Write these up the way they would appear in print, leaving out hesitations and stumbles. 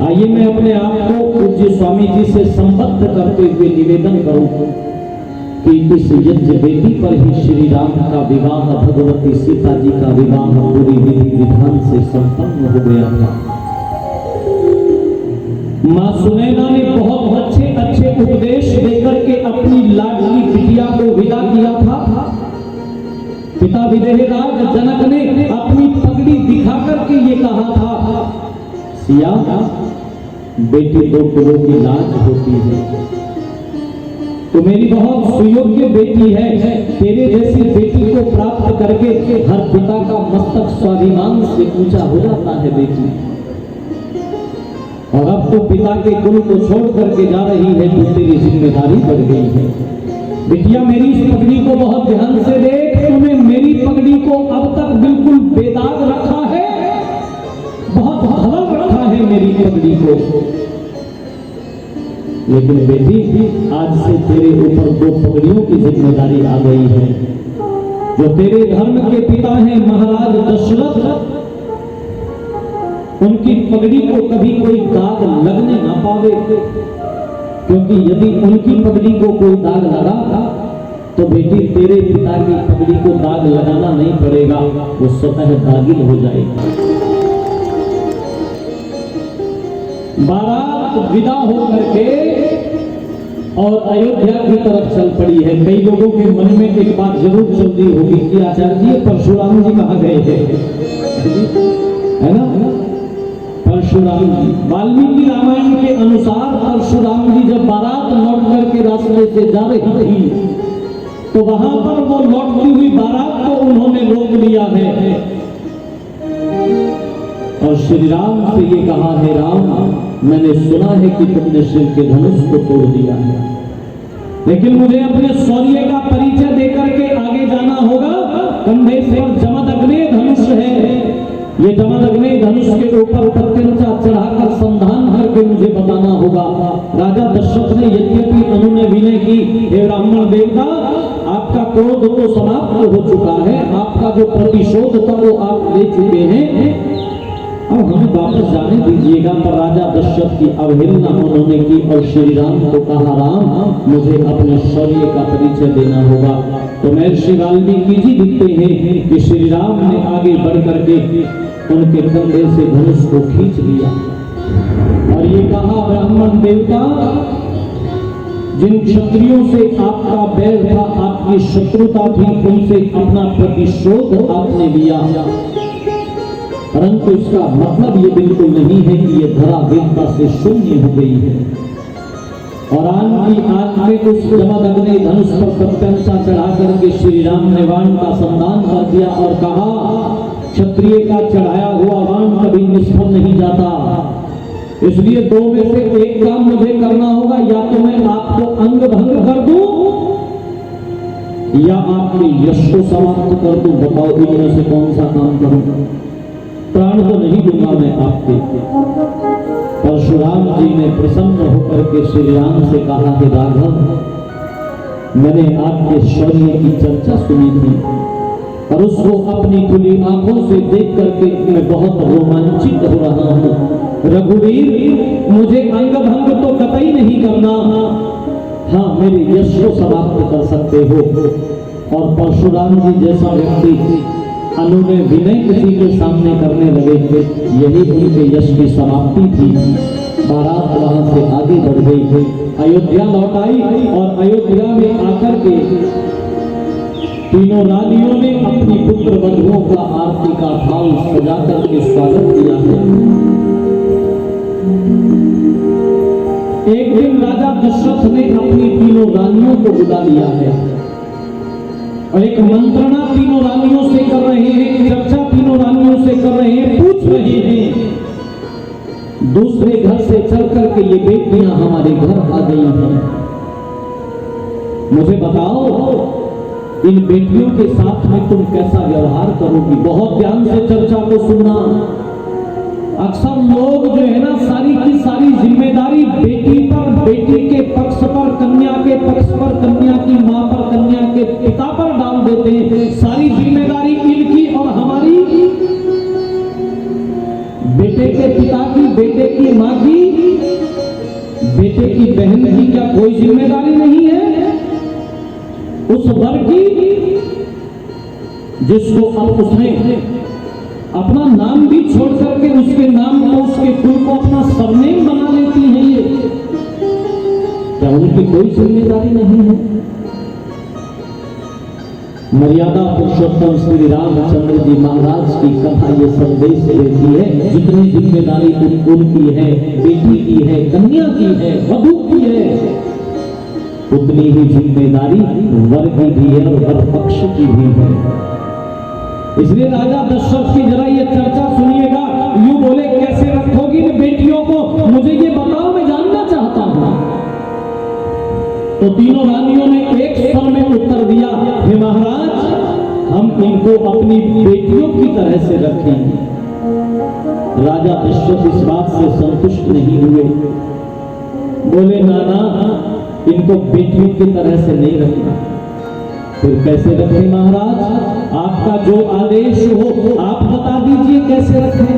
आइए मैं अपने आप को पूज्य स्वामी जी से संबद्ध करते हुए निवेदन करूं कि इस यज्ञ वेदी पर ही श्री राम का विवाह, भगवती सीता जी का विवाह पूरी विधि विधान से संपन्न हो गया था। मां सुनैना ने बहुत अच्छे अच्छे उपदेश देकर के अपनी लाडली बिटिया को विदा किया था। पिता विदेहराज जनक ने अपनी पगड़ी दिखा करके ये कहा था, सिया बेटी दो कुलों की लाज होती है, तो मेरी बहुत सुयोग्य बेटी है, तेरे जैसी बेटी को प्राप्त करके हर पिता का मस्तक स्वाभिमान से ऊंचा हो जाता है बेटी। और अब तो पिता के कुल को छोड़ करके जा रही है, तो तेरी जिम्मेदारी बढ़ गई है। बिटिया मेरी इस पगड़ी को बहुत ध्यान से देख, तूने मेरी पगड़ी को अब तक बिल्कुल बेदाग रखा है, बहुत हलक रखा है मेरी पगड़ी को। लेकिन बेटी आज से तेरे ऊपर दो पगड़ियों की जिम्मेदारी आ गई है। जो तेरे धर्म के पिता हैं महाराज दशरथ, उनकी पगड़ी को कभी कोई दाग लगने ना पावे, क्योंकि यदि उनकी पगड़ी को कोई दाग लगा तो बेटी तेरे पिता की पगड़ी को दाग लगाना नहीं पड़ेगा, वो स्वतः दागिल हो जाएगी। बारात विदा होकर के और अयोध्या की तरफ चल पड़ी है। कई लोगों के मन में एक बात जरूर चलती होगी कि आचार्य जी परशुराम जी कहाँ गए थे, है ना? परशुराम जी, वाल्मीकि रामायण के अनुसार परशुराम जी जब बारात लौट करके रास्ते से जा रही थी, तो वहां पर वो लौटती हुई बारात को उन्होंने रोक लिया है और श्री राम से ये कहा है, राम मैंने सुना है कि तुमने शिव के धनुष को तोड़ दिया है, लेकिन मुझे अपने शौर्य का परिचय देकर के आगे जाना होगा। कंधे पर जमदग्नि धनुष है, ये जमदग्नि धनुष के ऊपर प्रत्यंचा चढ़ाकर संधान करके मुझे बताना होगा। राजा दशरथ ने यद्यपि अनुनय विनय की, हे ब्राह्मण देवता आपका क्रोध तो समाप्त हो चुका है, आपका जो प्रतिशोध था वो आप ले चुके हैं, अब हमें वापस जाने दीजिएगा। पर राजा दशरथ की अवहेलना उन्होंने की और श्री राम को कहा, राम मुझे अपने शौर्य का परिचय देना होगा। तो महर्षि वाल्मीकि जी लिखते हैं कि श्री राम ने आगे बढ़ करके उनके कंधे से धनुष को खींच लिया और ये कहा, ब्राह्मण देवता जिन क्षत्रियों से आपका बैर था, आपकी शत्रुता थी, उनसे अपना प्रतिशोध आपने लिया, परंतु इसका मतलब ये बिल्कुल नहीं है कि ये धरा वीरता से शून्य हो गई है। और आन की आग में उस जमदग्नि धनुष पर प्रत्यंचा चढ़ा करके श्री राम ने बाण का संधान कर दिया और कहा, क्षत्रिय का चढ़ाया हुआ बाण कभी निष्फल नहीं जाता, इसलिए दो में से एक काम मुझे करना होगा, या तो मैं आपको अंग भंग कर दूं या आपके यश को समाप्त कर दूं। बताओ इनमें से कौन सा काम करूं? प्राण तो नहीं दूंगा मैं आपके। परशुराम जी ने प्रसन्न होकर के श्री राम से कहा कि राघव, मैंने आपके शौर्य की चर्चा सुनी थी और उसको अपनी खुली आंखों से देख करके मैं बहुत रोमांचित हो रहा हूं। रघुवीर मुझे अंग भंग तो कतई नहीं करना, हाँ मेरे यश को समाप्त कर सकते हो। और परशुराम जी जैसा व्यक्ति अनुनय विनय किसी के सामने करने लगे थे, यही उनके यश की समाप्ति थी। बारात वहां से आगे बढ़ गई, अयोध्या लौट आई और अयोध्या में आकर के तीनों रानियों ने अपनी पुत्र वधुओं का आरती का थाल सजा करके स्वागत किया है। एक दिन राजा दशरथ ने अपनी तीनों रानियों को बुला लिया है और एक मंत्रणा तीनों रानियों से कर रहे हैं, चर्चा तीनों रानियों से कर रहे हैं, पूछ रहे हैं। दूसरे घर से चल करके ये बेटियां हमारे घर आ गई हैं, मुझे बताओ इन बेटियों के साथ में तुम कैसा व्यवहार करोगी? बहुत ध्यान से चर्चा को सुनना। अक्सर लोग जो है ना, सारी की सारी जिम्मेदारी बेटी पर, बेटी के पक्ष पर, कन्या के पक्ष पर, कन्या की मां पर, कन्या के पिता पर डाल देते हैं। सारी जिम्मेदारी इनकी और हमारी, बेटे के पिता की, बेटे की मां की बहन की क्या कोई जिम्मेदारी नहीं है? उस वर की जिसको अब उसने अपना नाम भी छोड़ करके उसके नाम को, उसके कुल को अपना सरनेम बना लेती है, ये क्या उनकी कोई जिम्मेदारी नहीं है? मर्यादा पुरुषोत्तम श्री रामचंद्र जी महाराज की कथा ये संदेश देती है, जितनी जिम्मेदारी उनकी है, बेटी की है, कन्या की है, वधू की है, उतनी ही जिम्मेदारी वर की भी है और वर पक्ष की भी है। इसलिए राजा दशरथ की जरा ये चर्चा सुनिएगा। यूं बोले, कैसे रखोगी बेटियों को, मुझे ये बताओ, मैं जानना चाहता हूं। तो तीनों रानियों ने एक स्वर में उत्तर दिया, हे महाराज, हम इनको अपनी बेटियों की तरह से रखेंगे। राजा दशरथ इस बात से संतुष्ट नहीं हुए, बोले, नाना, इनको बेटियों की तरह से नहीं रखना। फिर कैसे रखें महाराज? आपका जो आदेश हो आप बता दीजिए कैसे रखें।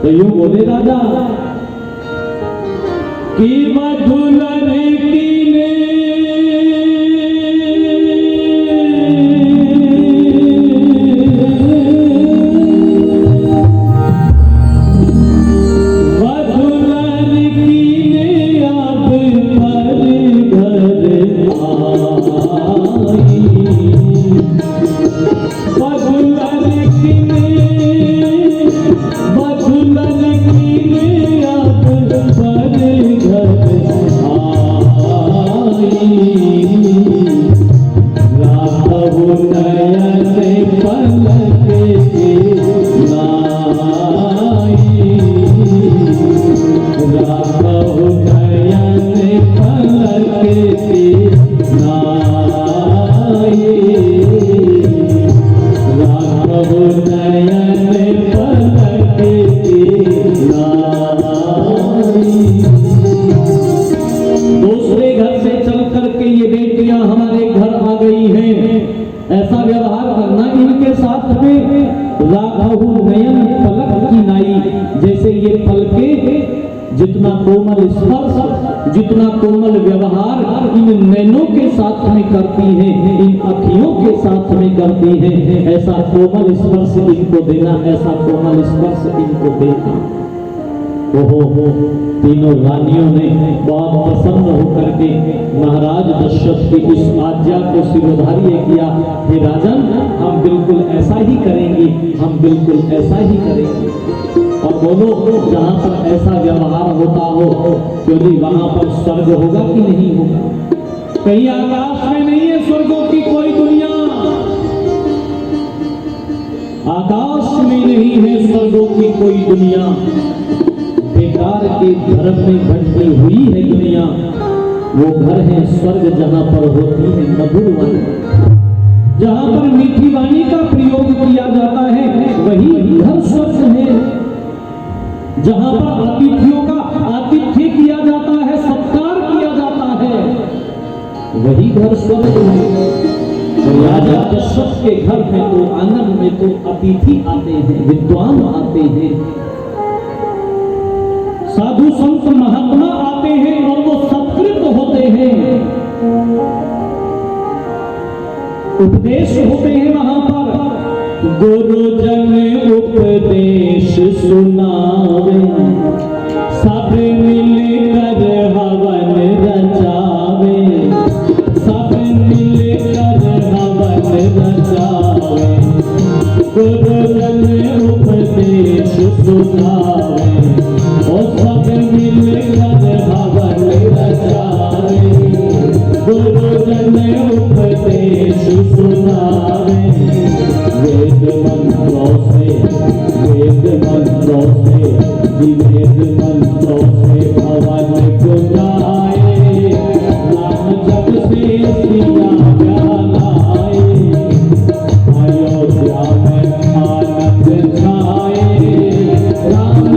तो यूं बोले राजा कि मधुलरी जितना कोमल स्पर्श, जितना कोमल व्यवहार इन नैनों के साथ में करती है, इन अखियों के साथ में करती है, ऐसा कोमल स्पर्श इनको देना, ऐसा कोमल स्पर्श इनको देना। ओहो, तीनों रानियों ने बहुत प्रसन्न होकर के महाराज दशरथ की इस आज्ञा को सिरोधार्य किया। हे राजन, हम बिल्कुल ऐसा ही करेंगे, हम बिल्कुल ऐसा ही करेंगे। और बोलो, जहां पर ऐसा व्यवहार होता हो, क्योंकि वहां पर स्वर्ग होगा कि नहीं होगा? कहीं आकाश में नहीं है स्वर्गों की कोई दुनिया, आकाश में नहीं है स्वर्गों की कोई दुनिया। बेकार के धर्म में भटकी हुई है दुनिया, वो घर है स्वर्ग जहां पर होती है मधुर वाणी, जहां पर मीठी वाणी का प्रयोग किया जाता है, वही घर स्वर्ग है। जहां पर अतिथियों का आतिथ्य किया जाता है, सत्कार किया जाता है, वही घर स्वर्ग है। राजा दशरथ के घर में तो आंगन में तो अतिथि आते हैं, विद्वान आते हैं, साधु संत महात्मा आते हैं और वो सत्कृत होते हैं, उपदेश होते हैं वहां पर। गुरुजन उपदेश सुनावे, सब मिलकर हवन रचावे, सब मिलकर हवन रचावे, गुरुजन उपदेश सुनावे, और सब मिलकर हवन रचावे, गुरुजन उपदेश सुनावे। वेद मंत्रों से, वेद मंत्रों से, वेद मंत्रों से भवन गुंजाए, राम जब से सिया लाए, अयोध्या में आनंद छाए, राम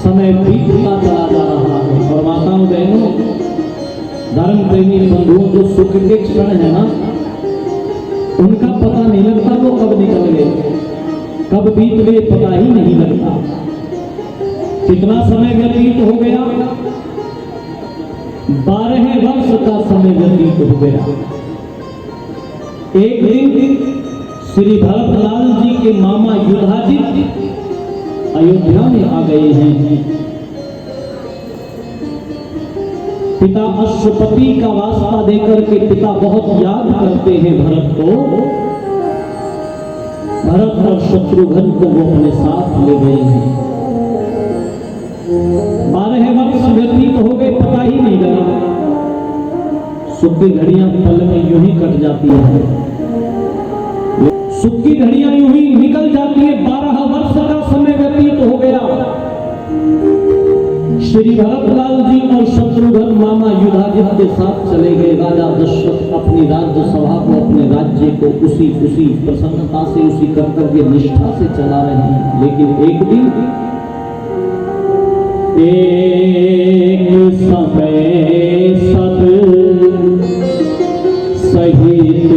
समय बीतता चला जा रहा है और माताओं बहनों, धर्म प्रेमी बंधुओं, जो सुख के क्षण है ना, उनका पता नहीं लगता वो कब निकल गए, कब बीत गए पता ही नहीं लगता। कितना समय व्यतीत हो गया, 12 वर्ष का समय व्यतीत हो गया। एक दिन श्री भरतलाल जी के मामा युधाजित अयोध्या में आ गए हैं। पिता अश्वपति का वास्ता देकर के पिता बहुत याद करते हैं भरत को। भरत और शत्रुघ्न को वो अपने साथ ले गए हैं। 12 वर्ष व्यतीत हो गए, पता ही नहीं लगा। सुख की घड़ियां पल में यूं ही कट जाती है, सुख की घड़ियां यूं ही निकल जाती है। 12 वर्ष का समय व्यतीत हो गया। श्री भरतलाल जी और शत्रुघ्न मामा युधाजित के साथ चले गए। राजा दशरथ अपनी राज्य सभा को, अपने राज्य को उसी प्रसन्नता से, उसी कर्तव्य निष्ठा से चला रहे हैं। लेकिन एक दिन एक समय सब सहित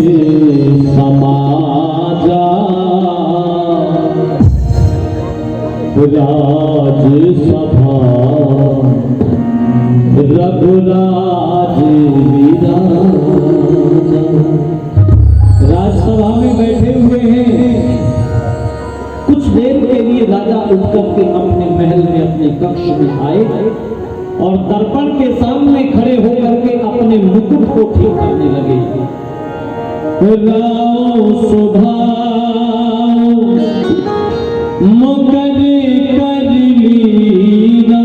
समाजा राजसभा रघुराज विराजा। राजसभा में बैठे हुए हैं। कुछ देर के लिए राजा उठकर के अपने महल में, अपने कक्ष में आए और दर्पण के सामने खड़े होकर के अपने मुकुट को ठीक करने लगे। राव सुभाव मकर कर लीना,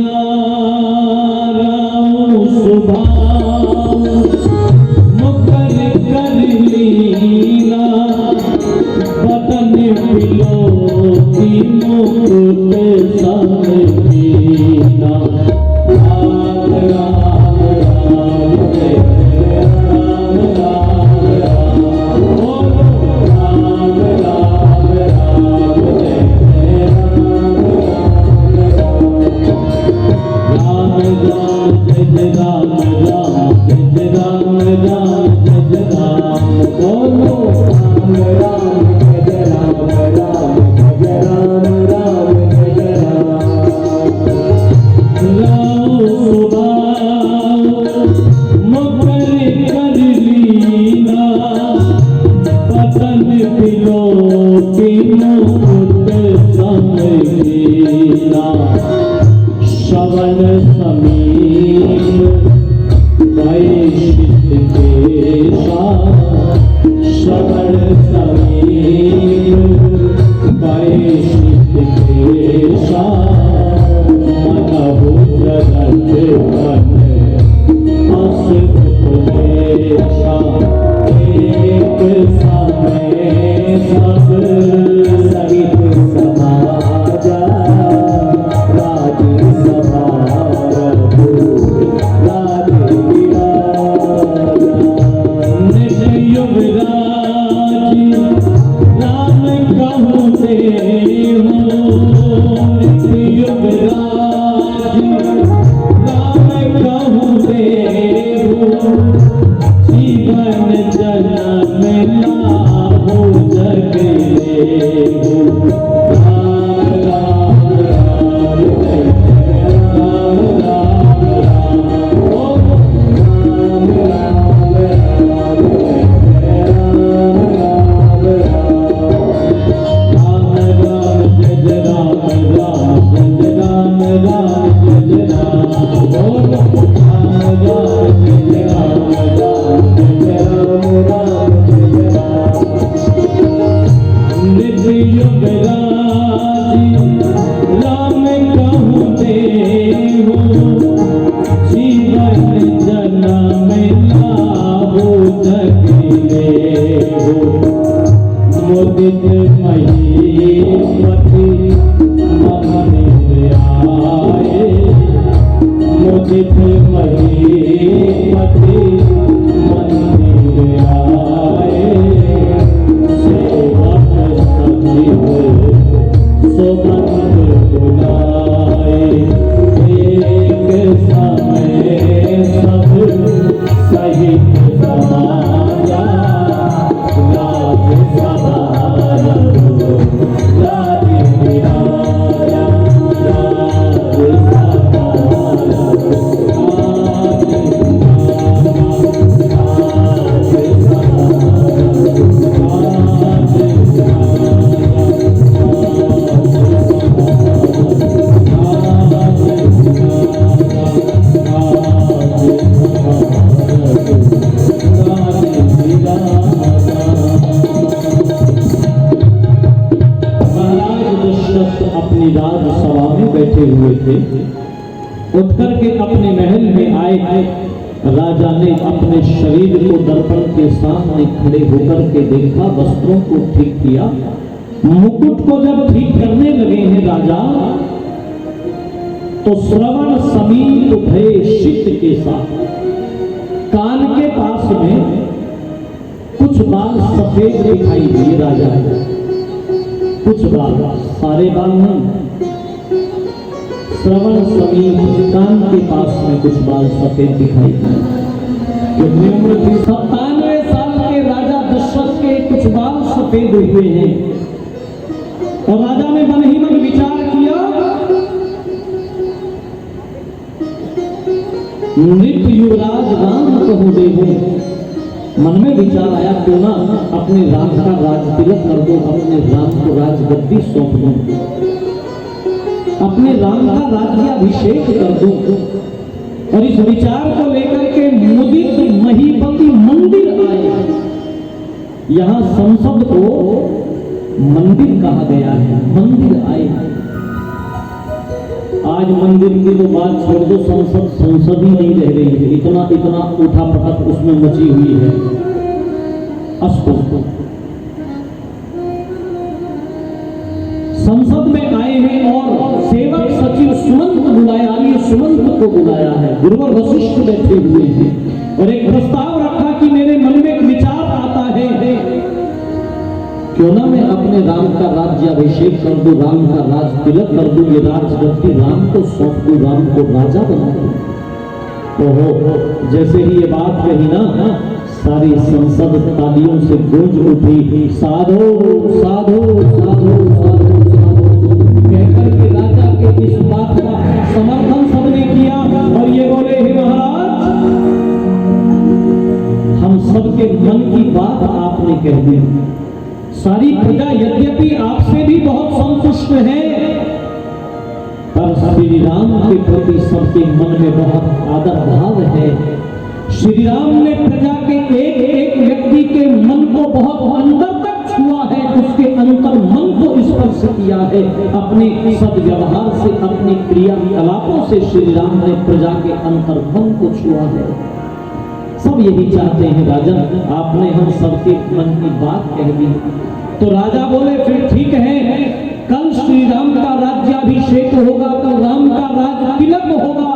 श्रवण समीप वैशिष्ट केशा, श्रवण समीप वैशिष्ट केशा, मनहु जगत मन असित तुमेशा, एक समय सब सहित समाजा, राज सभा रघु राधे विराजा, निज युवराज राम कहूँ देहु, निज युवराज राम कहूँ देहु, जीवन जन्म लाहु जग लेहु, राम राम राम जय जय राम राम राम, ओम राम राम राम जय जय राम राम राम, राम जय जय राम राम जय जय राम राम जय जय राम, ओम राम राम जय जय राम राम जय जय राम राम जय जय राम, निज युवराज राम कहूँ देहु, जीवन जन्म लाहु जग लेहु, मुदित महीपति मंदिर आए, मुदित महीपति मंदिर आए, सेवक सचिव सुमंत बुलाए, एक समय सब सहित समाजा, राज सभा रघु राधे विराजा, राज सभा रघु अपनी राजसभा में बैठे हुए थे। उठकर के अपने महल में आए। राजा ने अपने शरीर को दर्पण के सामने खड़े होकर के देखा, वस्त्रों को ठीक किया। मुकुट को जब ठीक करने लगे हैं राजा, तो श्रवण समीप भय शीत के साथ कान के पास में कुछ बाल सफेद दिखाई दिए राजा, कुछ बाल, सारे बाल नहीं। श्रवण समीप कान के पास में कुछ बाल सफेद दिखाई दिए। कितनी उम्र थी? 97 साल के राजा दशरथ के कुछ बाल सफेद हुए हैं। और राजा ने मन ही मन विचार किया, नृप युवराज राम कहूँ देहु। मन में विचार आया, क्यों ना अपने राम का राज तिलक कर दो, अपने राम को राजगद्दी सौंप दो, अपने राम का राज्याभिषेक कर दो। और इस विचार को लेकर के मुदित महीपति मंदिर आए। यहां संसद को मंदिर कहा गया है, मंदिर आए। आज मंदिर की तो बात छोड़ दो, संसद ही नहीं रह रही है, इतना इतना उठा पटक उसमें मची हुई है। संसद में आए हैं और सेवक सचिव सुमंत बुलाया, सुमंत को बुलाया है। गुरुवर वशिष्ठ बैठे हुए हैं और एक प्रस्ताव रखा कि मेरे मन में एक विचार आता है, क्यों ना मैं अपने राम का राज्याभिषेक कर दूं, राम का राज तिलक कर दूं, ये राजगद्दी राम को सौंप दूं, राम को राजा बना दूं। तो जैसे ही ये बात कही ना, सारी संसद तालियों से गूंज उठी। साधो साधो साधो साधो कहकर के राजा के इस बात का समर्थन सबने किया और ये बोले, हे महाराज, हम सबके मन की बात आपने कह दी। सारी प्रजा यद्यपि आपसे भी बहुत संतुष्ट है, पर श्री राम के प्रति सबके मन में बहुत आदर भाव है। श्री राम ने प्रजा के एक एक व्यक्ति के मन को बहुत अंदर तक छुआ है, उसके अंतर मन को स्पर्श किया है। अपने सद्व्यवहार से, अपने क्रियाकलापों से श्री राम ने प्रजा के अंतर मन को छुआ है। सब यही चाहते हैं राजन, आपने हम सबके मन की बात कह दी। तो राजा बोले फिर ठीक है, कल श्री राम का राज्याभिषेक होगा, कल राम का राज तिलक होगा।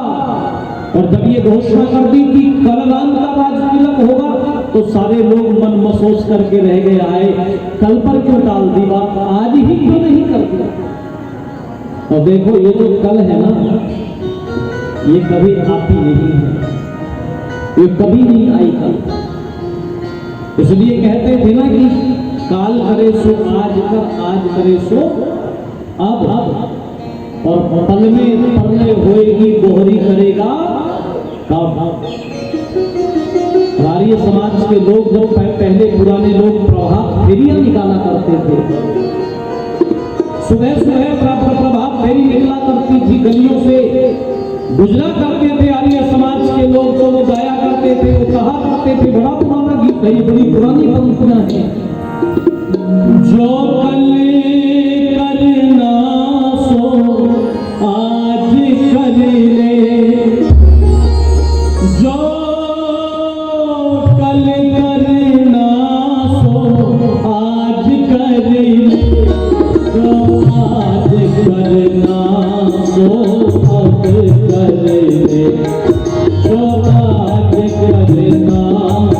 और जब ये घोषणा कर दी कि कल राम का राज तिलक होगा, तो सारे लोग मन महसूस करके रह गए, आए कल पर क्यों टाल दी बात, आज ही क्यों नहीं कर दिया। और देखो ये जो कल है ना, ये कभी आती नहीं है, ये कभी नहीं आई कल। इसलिए कहते थे ना कि काल करे सो आज कर, आज करे सो अब। और पल में परले होएगी दोहरी करेगा कब। आर्य समाज के लोग जब पहले पुराने लोग प्रभात फेरियां निकाला करते थे, सुबह सुबह प्रभात फेरी निकला करती थी, गलियों से गुजरा करते थे आर्य समाज के लोग, तो वो गाया करते थे, वो कहा करते थे, बड़ा पुराना गीत है, बड़ी पुरानी पंक्तियां हैं। जो कल करना सो आज कर ले, जो कल करना सो आज कर ले, जो आज करना सो अब कर ले, जो आज करना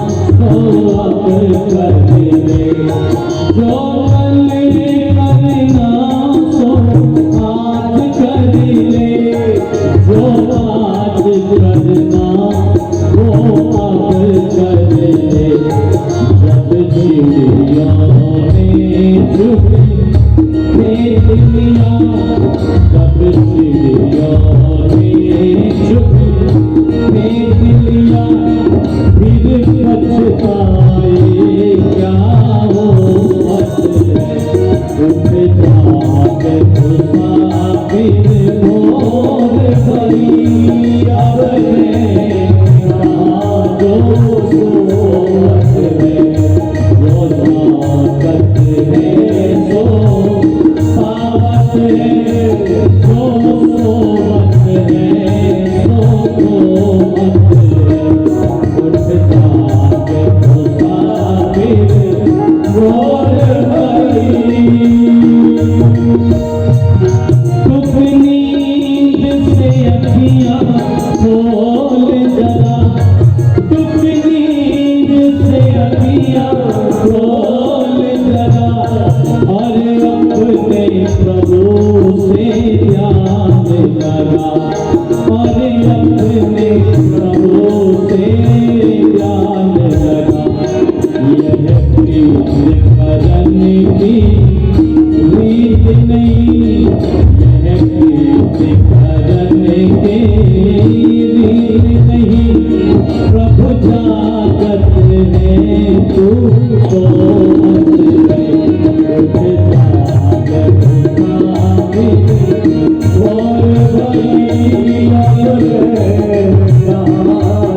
सो अब कर ले, जो कल करना सो आज कर ले, जो आज करना वो अब कर ले। जब चिड़िया में चुपी दुनिया, जब चिड़िया में चुपी दुनिया, फिर पछताए क्या हो उठ जाके मुसाफिर मोर भरी, अब है जो सोवत है, वो ताकत है सो सावत है, जो सोवत है सो सोवत है, उठ जाके मुसाफिर मोर भरी। दुख नींद से अखियां खोल जरा, दुख नींद से अखियां खोल जरा, और अपने प्रभु से ध्यान लगा, और अपने प्रभु से ध्यान लगा। यह प्रीत करने की रीत नहीं, यह प्रीत करने की रीत नहीं, प्रभु जागत है तू सोवत है, उठ जागत और भरी, अब है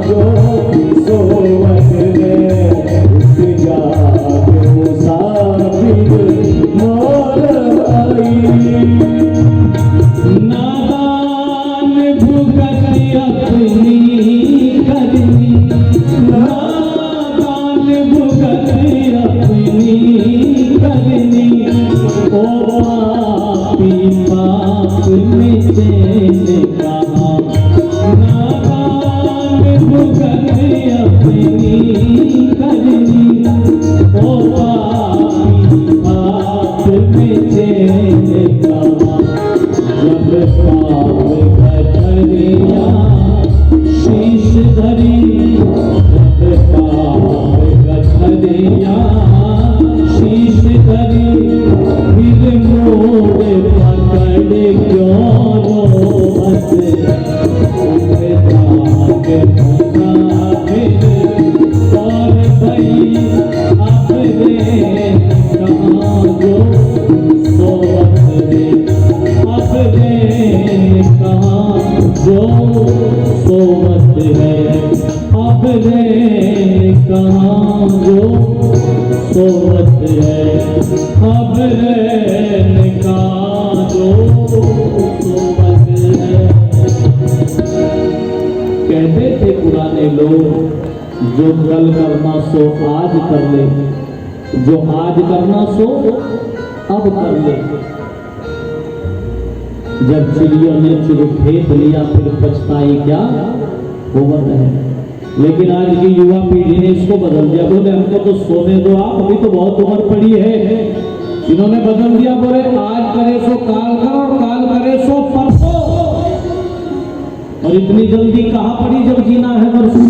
जो सोवत है, उठ जाके मुसाफिर मोर भरी। नादान भुगत अपनी जो सोवत है अब रैन कहाँ, जो सोवत है अब रैन कहाँ, जो सोवत है। कहते थे पुराने लोग, जो कल करना सो आज कर ले, जो आज करना सो अब कर ले। जब चिड़ियों ने चुग फेंक लिया फिर पछताई क्या, उम्र है। लेकिन आज की युवा पीढ़ी ने इसको बदल दिया, बोले हमको तो सोने दो आप, अभी तो बहुत उम्र पड़ी है। इन्होंने बदल दिया, बोले आज करे सो काल कर और काल करे सो परसों। और इतनी जल्दी कहाँ पड़ी जब जीना है परसों,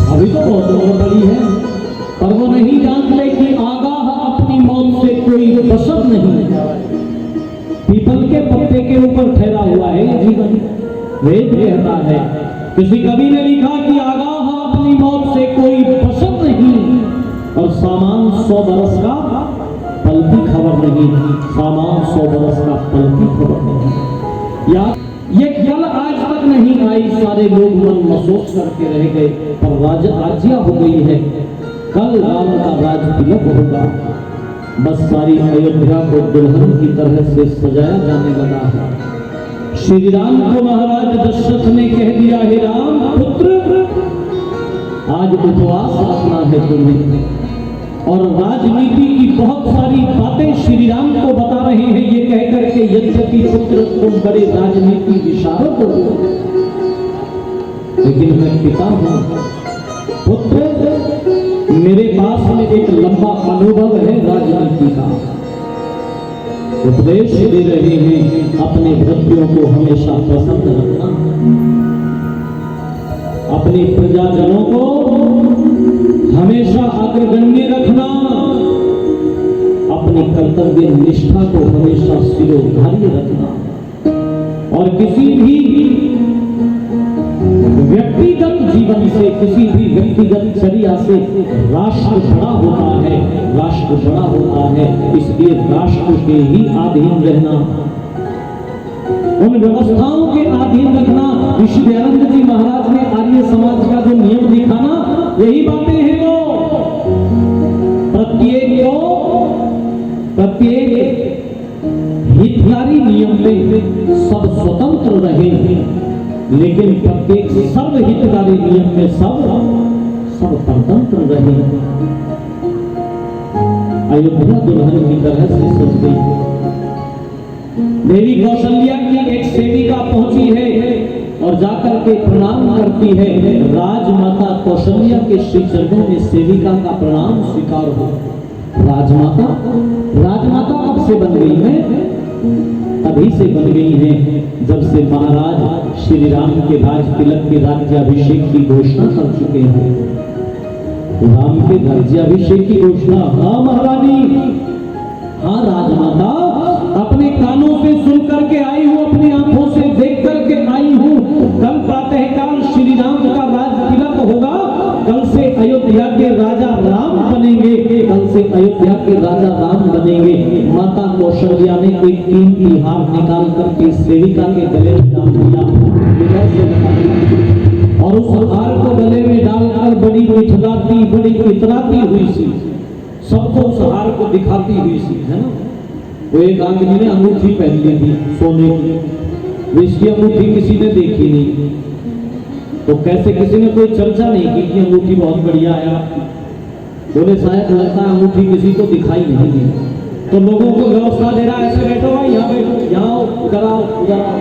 अभी तो बहुत उम्र पड़ी है। पर वो नहीं जानते कि आगाह अपनी मौत से कोई बसर नहीं। पीपल के पत्ते के ऊपर ठहरा हुआ है ये जीवन। वेद कहता है, किसी कवि ने लिखा कि आगाह अपनी मौत से कोई बसर नहीं, और सामान 100 बरस का पल की खबर नहीं। सामान 100 बरस का पल की खबर नहीं। या ये कल आज तक नहीं आई, सारे लोग मन महसूस करके रह गए, पर राज आज्ञा हो गई है, कल राम का राज तिलक होगा। बस सारी अयोध्या को दुल्हन की तरह से सजाया जाने लगा है। श्री राम को महाराज दशरथ ने कह दिया, हे राम पुत्र, आज उपवास रखना है तुम्हें। और राजनीति की बहुत सारी बातें श्री राम को बता रहे हैं, ये कहकर के यद्यपि पुत्र तुम बड़े राजनीति विशारद हो, लेकिन मैं पिता हूं। पुत्र, मेरे पास में एक लंबा अनुभव है राजनीति का। उपदेश दे रहे हैं, अपने भक्तियों को हमेशा पसंद रखना, अपने प्रजाजनों को हमेशा अग्रगण्य रखना, अपनी कर्तव्य निष्ठा को हमेशा सिरोधार्य रखना, और किसी भी व्यक्तिगत जीवन से, किसी भी व्यक्तिगत चर्या से राष्ट्र बड़ा होता है, राष्ट्र बड़ा होता है। इसलिए राष्ट्र के ही अधीन रहना, उन व्यवस्थाओं के अधीन रखना। ऋषि दयानंद जी महाराज ने आर्य समाज का जो नियम लिखा ना, यही बातें हैं वो। प्रत्येक हितकारी नियम में सब स्वतंत्र रहे, लेकिन प्रत्येक सर्वहितकारी नियम में सब परतंत्र रहे। अयोध्या दुल्हन की तरह से सज गई। देवी कौशल्या की एक सेविका पहुंची है और जाकर के प्रणाम करती है। राजमाता कौशल्या के श्री चरणों में सेविका का प्रणाम स्वीकार हो। राजमाता कब से बन गई है? तभी से बन गई है जब से महाराज श्री राम के राज तिलक के राज्याभिषेक की घोषणा कर चुके हैं। राम के राज्याभिषेक की घोषणा, हाँ महारानी, हाँ राजमाता, अपने कानों से सुन करके आई हूँ, अपनी आंखों से देख करके आई हूँ। कल प्रातःकाल श्री राम का राज तिलक होगा, कल से अयोध्या के राजा राम बनेंगे, कल से अयोध्या के राजा राम बनेंगे। माता कौशल्या ने एक कीमती हार निकाल करके सेविका के गले में डाल दिया और उस हार को गले में डालकर बड़ी मिठलाती, बड़ी इतराती हुई सी, सबको उस हार को दिखाती हुई सी, है ना। वो एक आदमी ने अंगूठी पहन ली थी सोने की, इसकी अंगूठी किसी ने देखी नहीं, तो कैसे किसी ने कोई चर्चा नहीं की कि अंगूठी बहुत बढ़िया है। बोले शायद लगता है अंगूठी किसी को दिखाई नहीं दी, तो लोगों को व्यवस्था दे रहा है, ऐसे बैठो भाई, यहाँ बैठो, यहाँ उधर आओ, उधर आओ।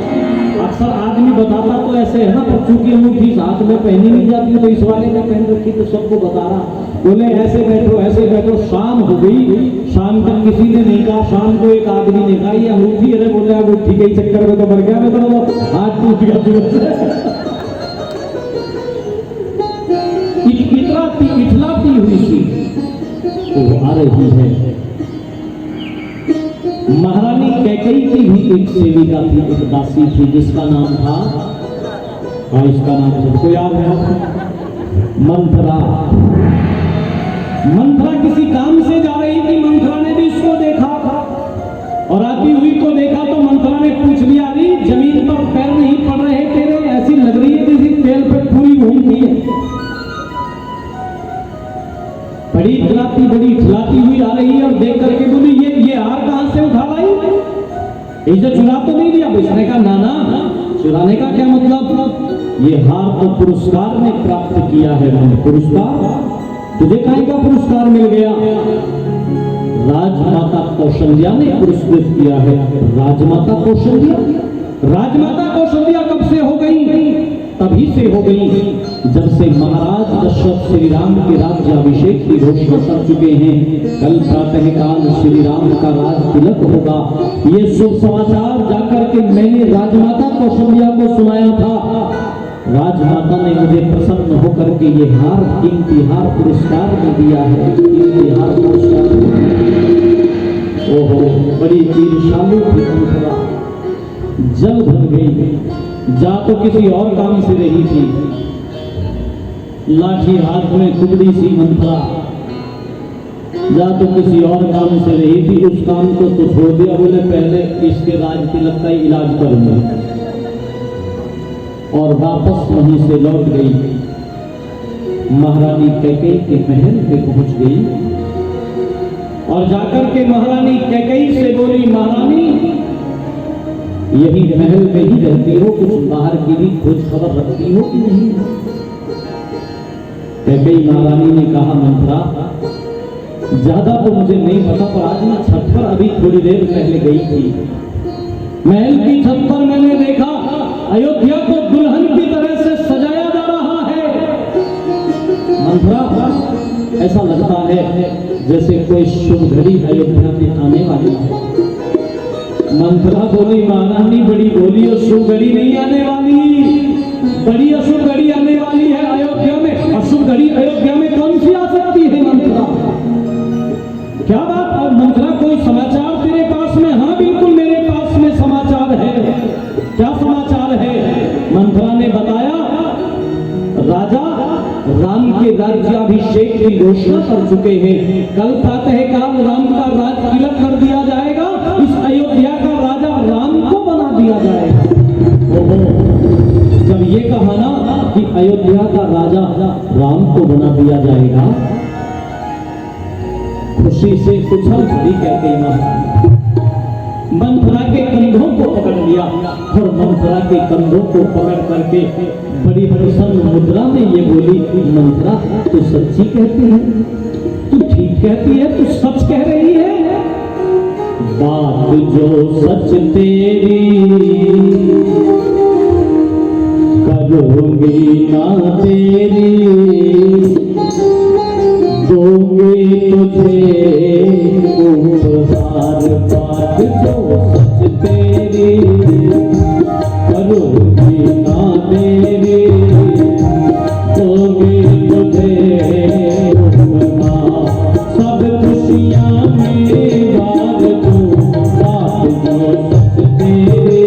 अक्सर आदमी बताता तो ऐसे है ना, पर चूंकि अंगूठी हाथ में पहनी नहीं जाती तो इस वाले ने पहन रखी तो सबको बता रहा। बोले ऐसे बैठो, ऐसे बैठो। शाम हो गई, शाम तक किसी ने नहीं कहा। शाम को एक आदमी ने कहा ये अंगूठी, अरे बोले अंगूठी के चक्कर में तो मर गया मैं, तो हाथ टूट गया। इठलाती हुई सी तो आ रही है। महारानी कैकेयी की भी एक सेविका थी, एक दासी थी, जिसका नाम था, हाँ इसका नाम सबको याद है, मंथरा। मंथरा किसी काम से जा रही थी, मंथरा ने भी इसको देखा और आती हुई को देखा तो मंथरा ने पूछ लिया, अरे जमीन पर पैर नहीं इसे चुरा तो नहीं दिया। उसने कहा नाना, चुराने का क्या मतलब, ये हार तो पुरस्कार ने प्राप्त किया है। मैंने पुरस्कार, तुझे काहे का पुरस्कार मिल गया? राजमाता कौशल्या ने पुरस्कृत किया है। राजमाता कौशल्या, राजमाता कौशल्या कब से हो गई? तभी से हो गई जब से महाराज दशरथ श्री राम के राज्याभिषेक की घोषणा कर चुके हैं। कल प्रातःकाल श्री राम का राज तिलक होगा। ये शुभ समाचार जाकर के मैंने राजमाता कौशल्या को सुनाया था। राजमाता ने मुझे प्रसन्न होकर के ये हार, कीमती हार पुरस्कार में दिया है। कीमती हार पुरस्कार, ओहो, बड़ी ईर्ष्यालु थी मंथरा, जल भर गई। जा तो किसी और काम से रही थी, लाठी हाथ में कुबड़ी सी मंथरा, जा तो किसी और काम से रही थी। उस काम को तो छोड़ दिया, बोले पहले इसके राज तिलक का इलाज करूंगा, और वापस वहीं से लौट गई। महारानी कैकेयी के महल पे पहुंच गई और जाकर के महारानी कैकेयी से बोली, महारानी यही महल में ही रहती हो, कुछ बाहर की भी खोज खबर रखती हो कि नहीं? कैकेयी महारानी ने कहा, मंथरा ज्यादा तो मुझे नहीं पता, पर आज मैं छत पर अभी थोड़ी देर पहले गई थी। महल की छत पर मैंने देखा अयोध्या को दुल्हन की तरह से सजाया जा रहा है। मंथरा, ऐसा लगता है जैसे कोई शुभ घड़ी अयोध्या में आने वाली है। मंथरा बोली, महारानी बड़ी बोली, और शुभ घड़ी नहीं आने वाली, बड़ी अशुभ घड़ी आने वाली है अयोध्या में। अशुभ घड़ी अयोध्या में कौन सी आ सकती है मंथरा? क्या बात? और मंथरा, कोई समाचार तेरे पास में? हाँ बिल्कुल मेरे पास में समाचार है। क्या समाचार है? मंथरा ने बताया, राजा राम के राज्याभिषेक की घोषणा कर चुके हैं। कल प्रातःकाल राम का राज तिलक कर दिया जाएगा। इस अयोध्या का राजा राम को बना दिया जाएगा। ओहो, जब ये कहा ना कि अयोध्या का राजा राम को बना दिया जाएगा, खुशी से उछल खड़ी कैकेयी महारानी मंथरा के कंधों को पकड़ लिया और मंथरा के कंधों को पकड़ करके बड़ी प्रसन्न मुद्रा में ये बोली, मंथरा तू सच्ची कहती है, तू ठीक कहती है, तू सच कह रही है? बात जो सच तेरी करूंगी ना तेरी, दूंगी तुझे उपहार। बात जो सच तेरी करूंगी ना तेरी, दूंगी तुझे उपहार। सब खुशियां में बार दूं, बात जो सच तेरी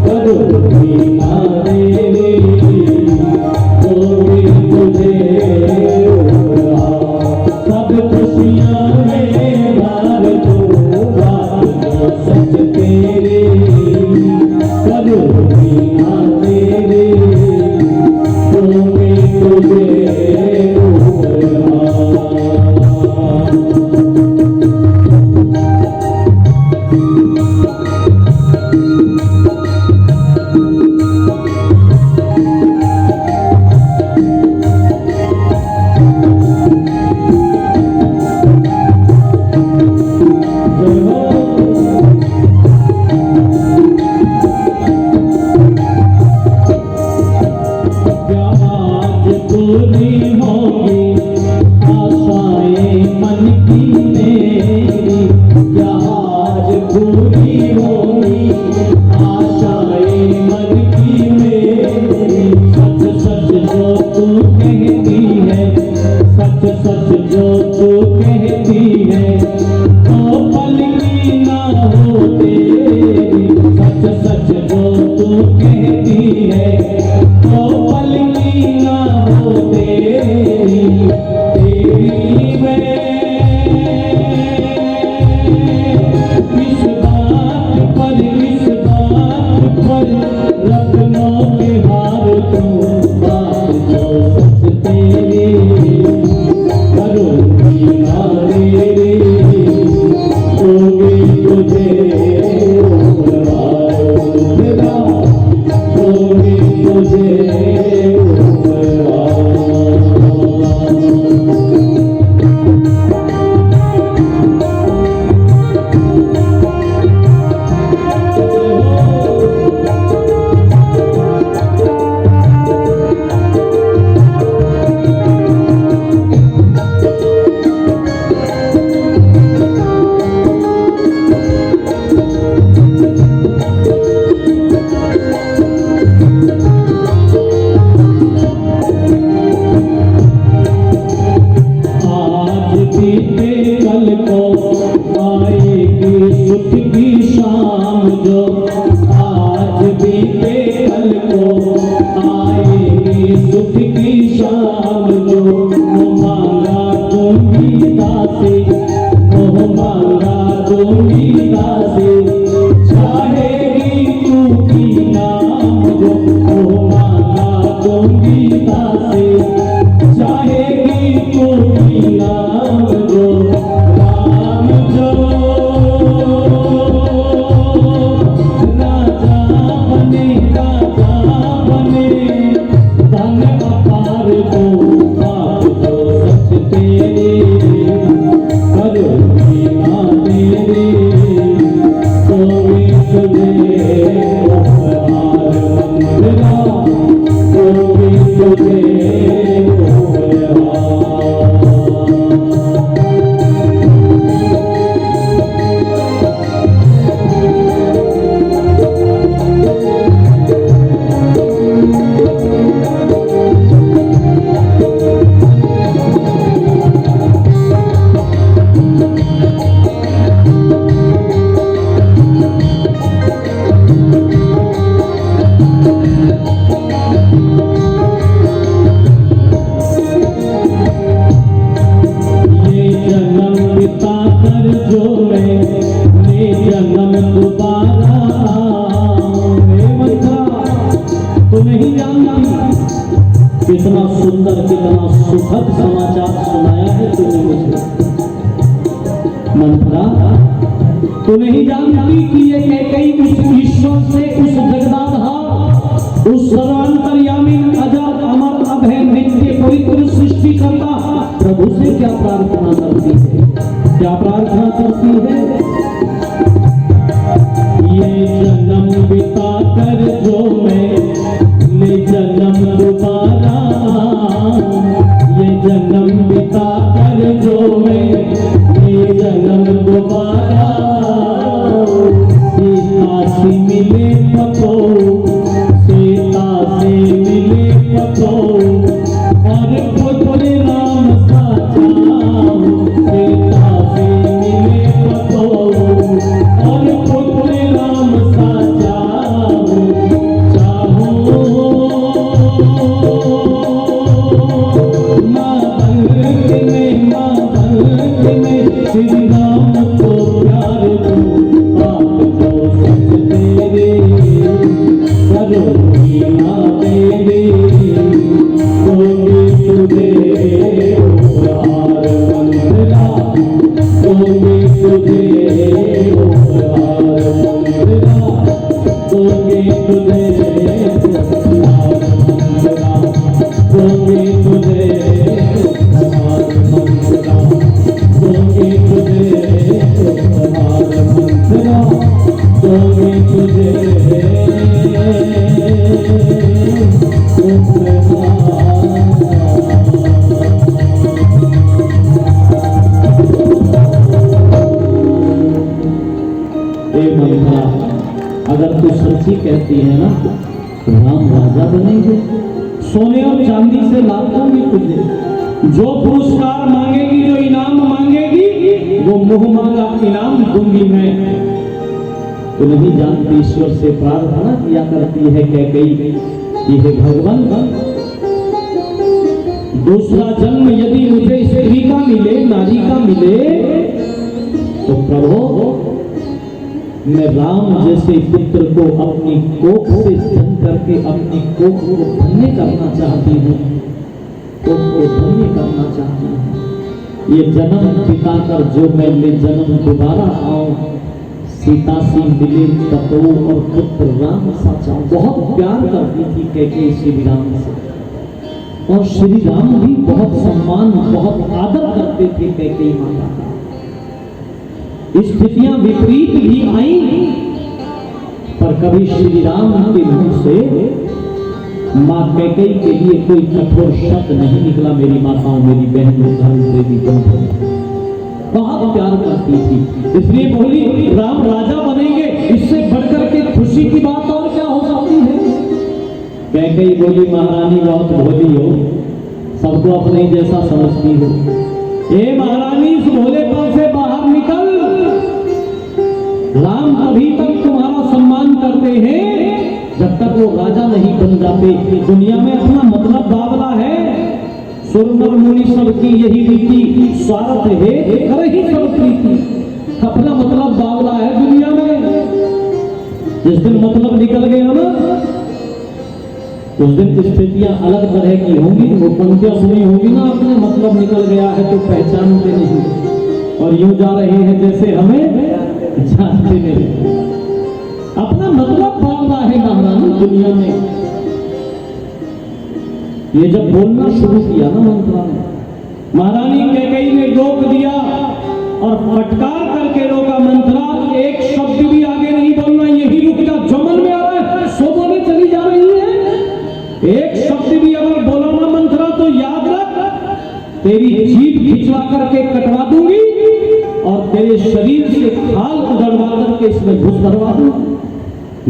करूंगी ना तेरी, दूंगी तुझे उपहार। सब खुशियां में बार दूं, बात जो सच तेरी करूंगी ना तेरी, दूंगी तुझे उपहार। तुझे भी पे कल को आएगी सुख की शाम जो मोह मांगा दूंगी दासी, मोह मांगा दूंगी दासी, चाहेगी तू की नाम जो मोह मांगा दूंगी दासी, चाहेगी तू की नाम जो राम जो राजा बने धन अपार को आप जो सच तेरे करो मीना तेरे कोई तुझे उपहार मंगला, कोई तुझे उपहार। कितना सुंदर कितना सुखद समाचार सुनाया है तूने मुझे मंथरा। तू नहीं जानती कि ये कैकेयी उस ईश्वर से, उस जगदाधार, उस सर्वांतर्यामी अजर अमर अभय नित्य पवित्र सृष्टि करता प्रभु से क्या प्रार्थना करती है, क्या प्रार्थना करती है। ये जन्म बिता कर जो मैं ले जन्म दोबारा, ये जन्म बिता कर जो मैं ये जन्म दोबारा, सीता से मिले पतो, सीता से मिले पतो, और खुद राम सा जाऊं, सीता से मिले पतो, और खुद राम सा जाऊं, श्री राम को प्यार दो आप जो सच तेरे करो मीना तेरे कोई तुझे उपहार मंगला, कोई तुझे उपहार मंगला, कोई तुझे उपहार मंगला, कोई तुझे उपहार मंगला, कोई तुझे उपहार मंगला, कोई तुझे अगर तू सच्ची कहती है ना तो राम राजा बनेंगे, सोने और चांदी से लाभ दूंगी तुझे, जो पुरस्कार मांगेगी, जो इनाम मांगेगी, वो मुंह मांगा इनाम दूंगी मैं। तो नहीं जानती ईश्वर से प्रार्थना किया करती है कैकेयी कि हे भगवान, दूसरा जन्म यदि मुझे स्त्री का मिले, नारी का मिले, तो प्रभु मैं राम जैसे पुत्र को अपनी कोख से जन्म करके अपनी कोख को धन्य करना चाहती हूँ, कोख को धन्य करना चाहती हूँ। ये जन्म पिता कर जो मैं ले जन्म दोबारा आऊं, सीता सी मिले पतो और पुत्र राम सा चाहूं। बहुत प्यार करती थी कैकेयी श्री राम से, और श्री राम भी बहुत सम्मान, बहुत आदर करते थे कैकेयी माता का। स्थितियां विपरीत भी आई, पर कभी श्री राम के मुंह से मां कैकेयी के लिए कोई कठोर शब्द नहीं निकला। मेरी माताओं, मेरी बहनों, धर्म देवी बहनों, बहुत प्यार करती थी, इसलिए बोली राम राजा बनेंगे। इससे बढ़कर के खुशी की बात और क्या हो सकती है। कैकेयी बोली महारानी बहुत भोली हो, सबको अपने जैसा समझती हो। ए महारानी, इस भोलेपन से बाहर निकल, राम अभी तक तुम्हारा सम्मान करते हैं, जब तक वो राजा नहीं बन जाते। दुनिया में अपना मतलब बावला है, सुर नर मुनि सबकी यही रीति, स्वार्थ है कर ही सब प्रीति। अपना मतलब बावला है दुनिया में। जिस दिन मतलब निकल गया ना, उस दिन स्थितियां अलग तरह की होंगी। वो पंक्तियां सुनी होगी ना, अपने मतलब निकल गया है तो पहचानते नहीं, और यूं जा रहे हैं जैसे हमें जानते नहीं। अपना मतलब बावला है महारानी दुनिया में। ये जब बोलना शुरू किया ना मंत्रा ने, महारानी कैकेयी ने रोक दिया और फटकार करके रोका, मंत्रा एक शब्द भी आगे नहीं बोलना, यही रुक जा, जो मन में आ रहा है सो बोले चली जा रही है। एक शब्द भी अगर बोला ना मंत्रा तो याद रख, तेरी जीभ खिंचवा करके कटवा दूंगी और तेरे शरीर से खाल उधड़वा करके इसमें घुस भरवा दूंगी।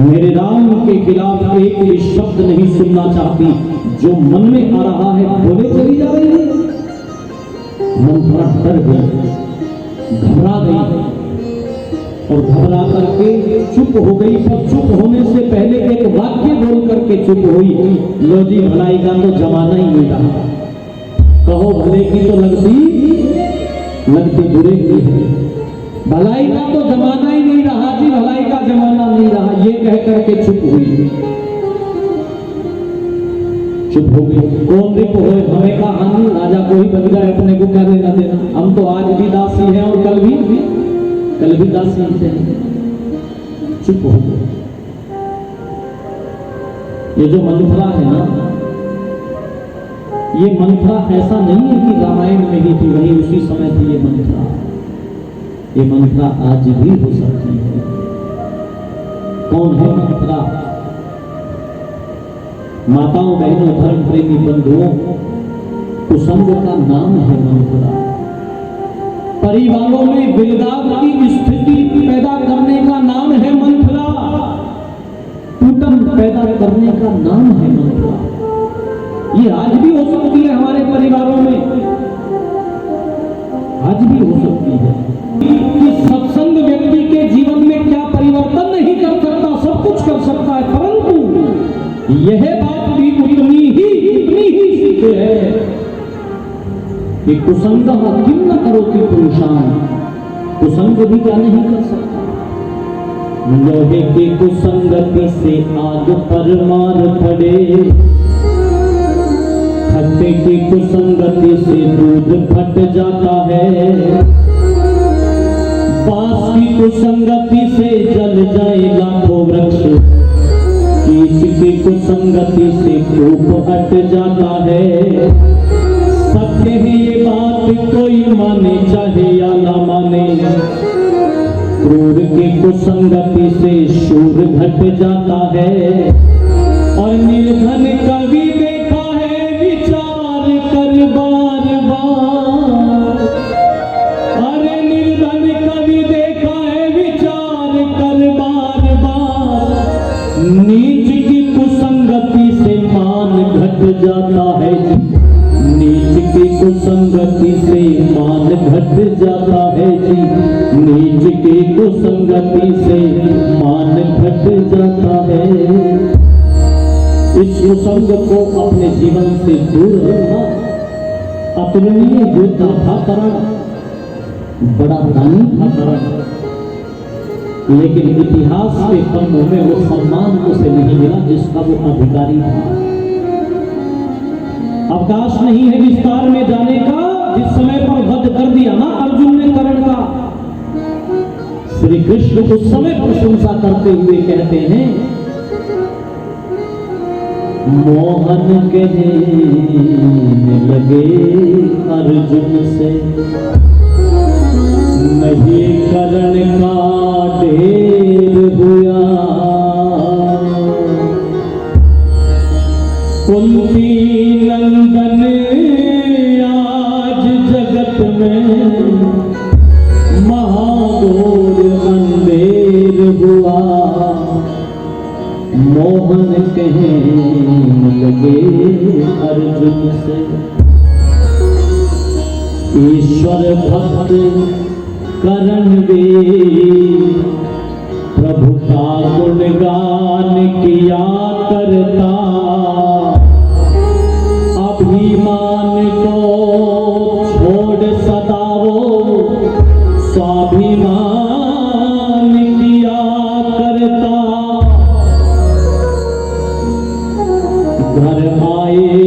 मेरे राम के खिलाफ एक भी शब्द नहीं सुनना चाहती, जो मन में आ रहा है बोले चली जा रही है। मंत्रा डर गई, घबरा गई और घबरा करके चुप हो गई। पर चुप होने से पहले एक वाक्य बोल करके चुप हुई, लो जी भलाई का तो जमाना ही नहीं रहा। कहो भले की तो लगती बुरे की है, भलाई का तो जमाना ही नहीं रहा जी, भलाई का जमाना नहीं रहा। ये कह करके चुप हुई, चुप हो गई। कौन रिप हो हमें का हानि, राजा को ही बन जाए, अपने को क्या लेना देना। हम तो आज भी दासी हैं और कल भी दासी हैं। चुप हो गए। ये जो मंत्रा है ना, ये मंत्रा ऐसा नहीं है कि रामायण में ही थी, वही उसी समय थी ये मंत्रा। ये मंत्रा आज भी हो सकती है। कौन है मंत्रा? माताओं बहनों धर्म प्रेमी बंधुओं, कुसंग का नाम है मंत्रा। परिवारों में विवाद की स्थिति पैदा करने का नाम है मंत्रा। टूटन पैदा करने का नाम है मंत्रा। ये आज भी हो सकती है हमारे परिवारों में, आज भी हो सकती है। कि सत्संग व्यक्ति के जीवन में क्या परिवर्तन नहीं कर सकता, सब कुछ कर सकता है, परंतु यह बात भी उतनी ही सिद्ध है कि कुसंग किम न करो कि पुरुषान, कुसंग भी क्या नहीं कर सकता। लोहे की कुसंगति से आग पर मार पड़े, खट्टे की कुसंगति से दूध फट जाता है, बांस की कुसंगति से जल जाए लाखों वृक्ष, कीस की कुसंगति से धूप हट जाता है। सत्य है ये बात, कोई माने चाहे या ना माने, क्रूर की कुसंगति से शूर घट जाता है। और निर्धन कवि देखा है विचार कर बार बार, अरे निर्धन कवि देखा है विचार कर बार बार, नीच की कुसंगति से मान घट जाता है, नीच की कुसंगति से मान घट जाता है जी, नीच की कुसंगति से मान घट जाता है। इस कुसंग को अपने जीवन से दूर रखना अतुलनीय योद्धा था करण, बड़ा दानी था करण, लेकिन इतिहास के पन्नों में वो सम्मान उसे नहीं मिला जिसका वो अधिकारी था। अवकाश नहीं है विस्तार में जाने का। जिस समय पर वध कर दिया ना अर्जुन ने कर्ण का, श्री कृष्ण उस समय प्रशंसा करते हुए कहते हैं, मोहन कहने लगे अर्जुन से, नहीं कर्ण का ढेर हुआ, कुंती नंदन आज जगत में महाघोर अंधेर हुआ, मोहन कहने लगे अर्जुन से, ईश्वर भक्त करण वे प्रभु का गुणगान किया करता, अभिमान को छोड़ सदा वो स्वाभिमान किया करता। घर आए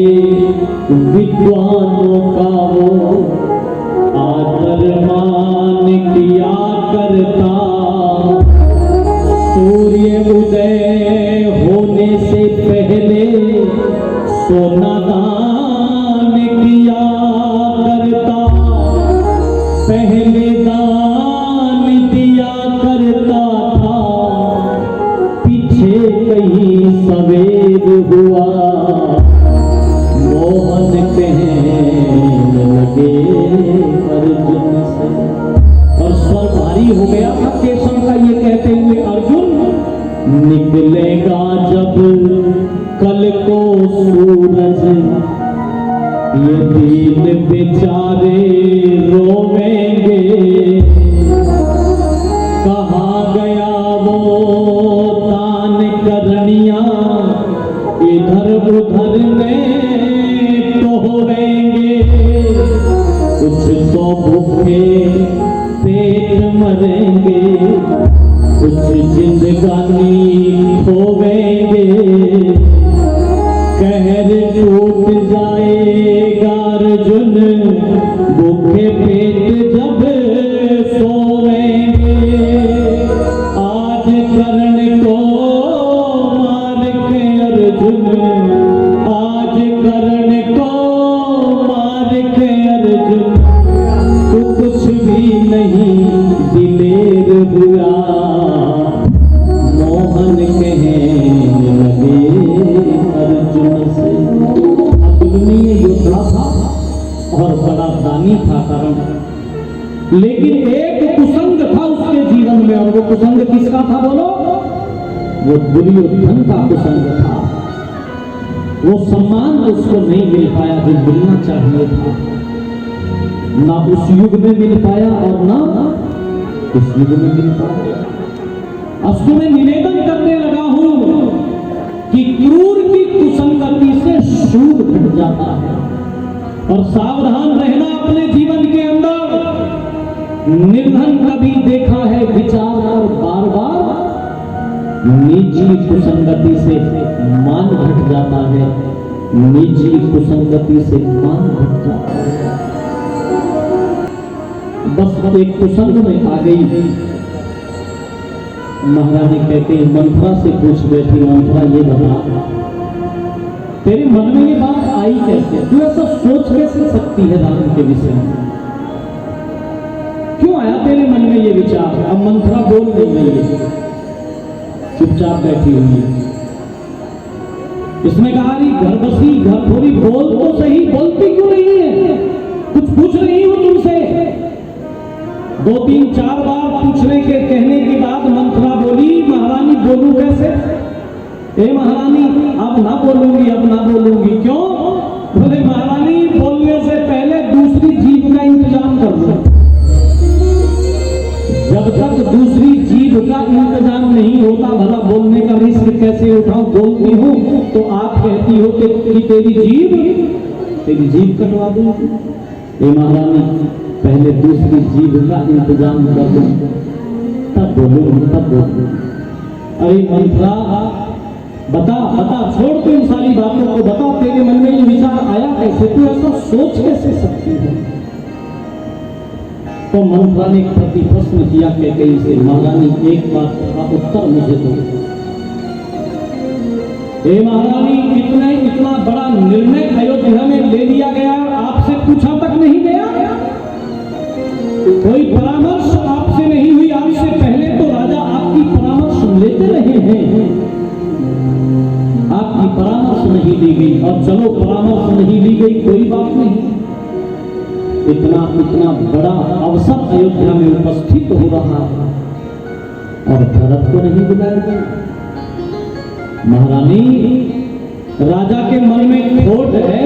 विद्वानों का वो आदर मान किया करता। सूर्य उदय होने से पहले सोना दान किया करता। पहले दान दिया करता था, पीछे कहीं सवेर हुआ, मोहन कहने लगे अर्जुन से। और स्वर भारी हो गया था केशव का ये कहते हुए, अर्जुन निकलेगा जब कल को सूरज, ये दीन बेचारे रोवेंगे। कहाँ गया वो तान करनिया, इधर उधर में तो होवेंगे। कुछ तो भूखे पेट मरेंगे, कुछ जिंदगानी खोवेंगे। कहर टूट जाएगा अर्जुन, भूखे पेट जब सोवेंगे। आज कर्ण को मार के अर्जुन, आज कर्ण को मार के अर्जुन, तू कुछ भी नहीं दिलेर हुआ, मोहन कहने लगे अर्जुन से। अतुलनीय योद्धा था और बड़ा दानी था कर्ण, लेकिन एक कुसंग था उसके जीवन में, और वो कुसंग किसका था बोलो? वो दुर्योधन का कुसंग था। वो सम्मान उसको नहीं मिल पाया जो मिलना चाहिए था, ना उस युग में मिल पाया और ना इस युग में मिल पाया। अब मैं निवेदन करने लगा हूं कि क्रूर की कुसंगति से शूर घट जाता है, और सावधान रहना अपने जीवन के अंदर। निर्धन कभी देखा है विचार और बार बार निजी कुसंगति से मान घट जाता है, निजी कुसंगति से मान घट जाता है। बस एक कुसंग में आ गई, महारानी कहते हैं मंथरा से पूछ बैठी, मंथरा ये बता तेरे मन में ये बात आई कैसे? तू ऐसा सोच कैसे सकती है राम के विषय में? क्यों आया तेरे मन में ये विचार? अब मंथरा बोल नहीं रही है, चुपचाप बैठी हुई है। इसने कहा घर बसी घर थोड़ी बोल तो सही, बोलती क्यों नहीं है? कुछ पूछ रही हूं तुमसे। 2-3 4 बार पूछने के कहने के बाद मंथरा बोली, महारानी बोलूं कैसे? ए महारानी अब ना बोलूंगी, अब ना बोलूंगी। क्यों? बोले महारानी बोलने से पहले दूसरी जीभ का इंतजाम कर लो। जब तक दूसरी जीभ का इंतजाम नहीं होता, भला बोलने का रिस्क कैसे उठाऊं? बोलती हूं तो आप कहती हो कि तेरी जीभ कटवा दूंगी। ए महारानी पहले दूसरी जीभ का इंतजाम कर दो, तब बोलूं। अरे मंथरा बता, छोड़ तू इन सारी बातों को, बता तेरे मन में ये विचार आया कैसे? तू ऐसा सोच कैसे सकती है? तो मंथरा ने प्रति प्रश्न किया कैकेयी से, महारानी एक बात का उत्तर मुझे दो। हे महारानी इतना बड़ा निर्णय अयोध्या में ले लिया गया, आपसे पूछा तक नहीं गया? कोई परामर्श आपसे नहीं हुई? आपसे पहले तो राजा आपकी परामर्श लेते रहे हैं, आपकी परामर्श नहीं ली गई। और चलो परामर्श नहीं ली गई कोई बात नहीं, इतना बड़ा अवसर अयोध्या में उपस्थित हो रहा है और भरत को नहीं बुलाया गया। महारानी राजा के मन में खोट है,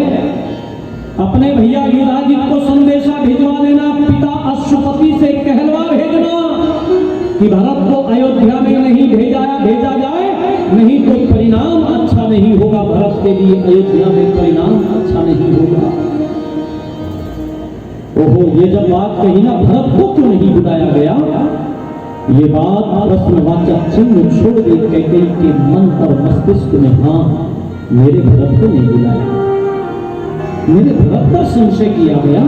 अपने भैया युधाजित को संदेशा भिजवा देना, पिता अश्वपति से कहलवा भेजना कि भरत को अयोध्या में नहीं भेजा जाए, नहीं तो परिणाम अच्छा नहीं होगा, भरत के लिए अयोध्या में परिणाम अच्छा नहीं होगा। ओहो, ये जब बात कही ना भरत को क्यों नहीं बुलाया गया, ये बात प्रश्नवाचक चिन्ह छोड़ दी कैकेयी के मन और मस्तिष्क में। हाँ, मेरे भरत को नहीं बुलाया, मेरे भरत पर संशय किया गया,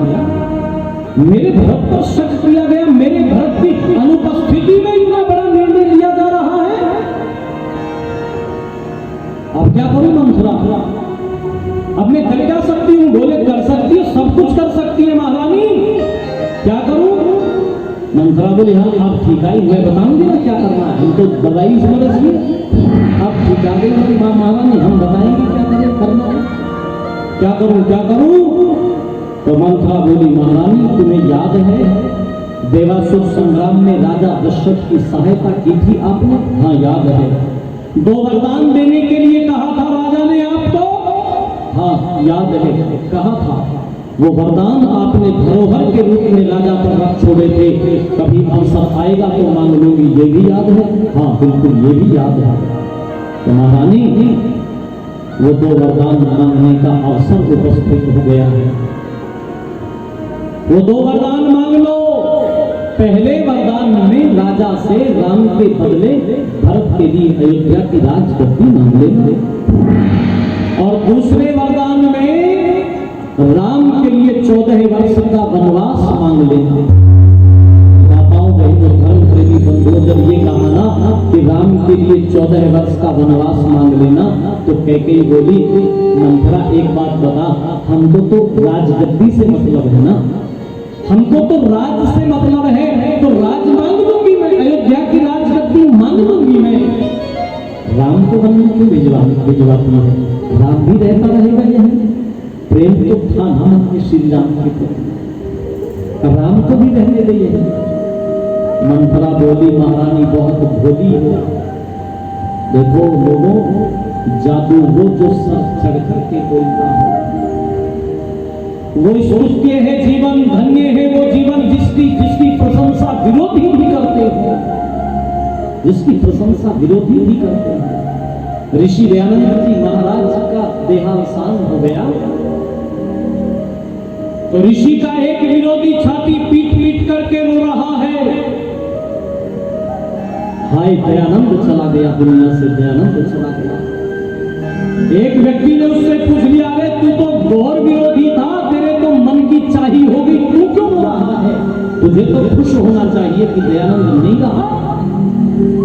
मेरे भरत पर शक किया गया, मेरे भरत की अनुपस्थिति में इतना बड़ा निर्णय लिया जा रहा है। अब क्या करूं मंथरा, अब मैं कर क्या सकती हूँ, बोले कर सकती है, सब कुछ कर सकती है महारानी, क्या करूं। मंथरा बोले हाँ आप ठीक है, मैं बताऊंगी ना क्या करना है, हम तो दवाई समझ गए, आप ठीक आ गई महारानी, हम बताएंगे क्या करें करना है, क्या करूं। तो मंथरा बोली महारानी तुम्हें याद है देवासुर संग्राम में राजा दशरथ की सहायता की थी आपने, हाँ याद है, 2 वरदान देने के लिए कहा था राजा ने आपको, हाँ याद है, कहा था। वो वरदान आपने धरोहर के रूप में राजा पर रख छोड़े थे, कभी अवसर आएगा तो मांग लूंगी, ये भी याद है, हाँ बिल्कुल ये भी याद है। तो महारानी वो 2 वरदान मांगने का अवसर उपस्थित हो गया है, वो 2 वरदान मांग लो। पहले वरदान में राजा से राम के बदले भरत के लिए अयोध्या की राजगद्दी मांग लेंगे, और दूसरे वरदान में राम के लिए 14 वर्ष का वनवास मांग लेंगे। माताओं बहनों धर्म प्रेमी बंधुओं, जब ये कहा ना कि राम के लिए 14 वर्ष का वनवास मांग लेना, तो कैकेयी बोली मंथरा एक बात बता, हमको तो राजगद्दी से मतलब है ना, हमको तो राज से मतलब है, तो राज मांग लूंगी मैं, अयोध्या की राजगद्दी मांग लूंगी मैं। राम को वन में क्यों भिजवाती है, राम भी रहता रहेगा यहाँ, प्रेम तो था ना अपने श्री राम के प्रति, राम को भी रहने देंगे। मंथरा बोली महारानी बहुत भोली हो, देखो लोगों जादू वो जो सर चढ़ करके बोलता है, वो स्तुत्य है जीवन, धन्य है वो जीवन जिसकी प्रशंसा विरोधी भी करते हैं, जिसकी प्रशंसा विरोधी भी करते हैं। ऋषि दयानंद जी महाराज का देहावसान हो गया, तो ऋषि का एक विरोधी छाती पीट पीट करके रो रहा है, हाय दयानंद चला गया दुनिया से, दयानंद चला गया। एक व्यक्ति ने उससे पूछ लिया, अरे तू तो घोर विरोधी था, तेरे तो मन की चाही होगी, तू क्यों रो रहा है, तुझे तो खुश होना चाहिए कि दयानंद नहीं रहा।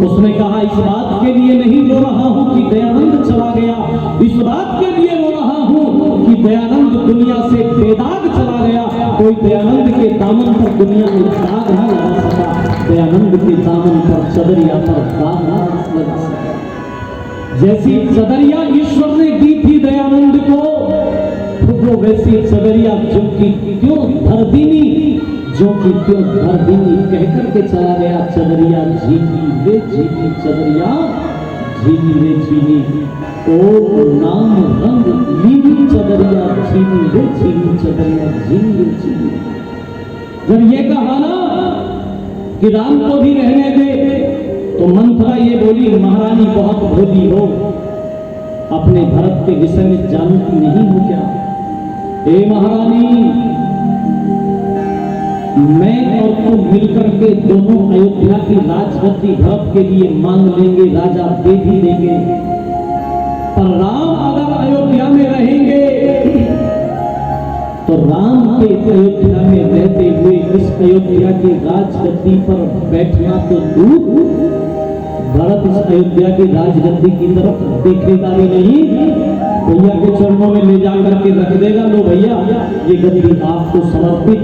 उसने कहा इस बात के लिए नहीं रो रहा हूं कि दयानंद चला गया, इस बात के लिए रो रहा हूं कि दयानंद दुनिया से बेदाग चला गया। कोई दयानंद के दामन पर दुनिया में दाग न लगा सका, दयानंद के दामन पर चदरिया पर दाग न लगा सका। जैसी चदरिया ईश्वर ने दी थी दयानंद को, वो वैसी चदरिया जो कि क्यों धरदीनी, जो कि क्यों धरदीनी कहकर के चला गया। चदरिया झीली वे झीली, चदरिया झीली वे झीली, ओ नाम रंग लीली चदरिया, झीली वे झीली चदरिया, झीली वे झीली। जब ये कहा ना कि राम को भी रहने दे, तो मंथरा ये बोली महारानी बहुत भोली हो, अपने भरत के विषय में जानती नहीं हो क्या। हे महारानी, मैं और तुम मिलकर के दोनों अयोध्या की राजगद्दी भरत के लिए मांग लेंगे, राजा दे भी देंगे, पर राम अगर अयोध्या में रहेंगे तो राम के अयोध्या में रहते हुए इस अयोध्या की राजगद्दी पर बैठना तो दूर, भरत इस अयोध्या की राजगद्दी की तरफ देखेगा भी नहीं, भैया के चरणों में ले जाकर के रख देगा, लो भैया ये गद्दी आपको समर्पित,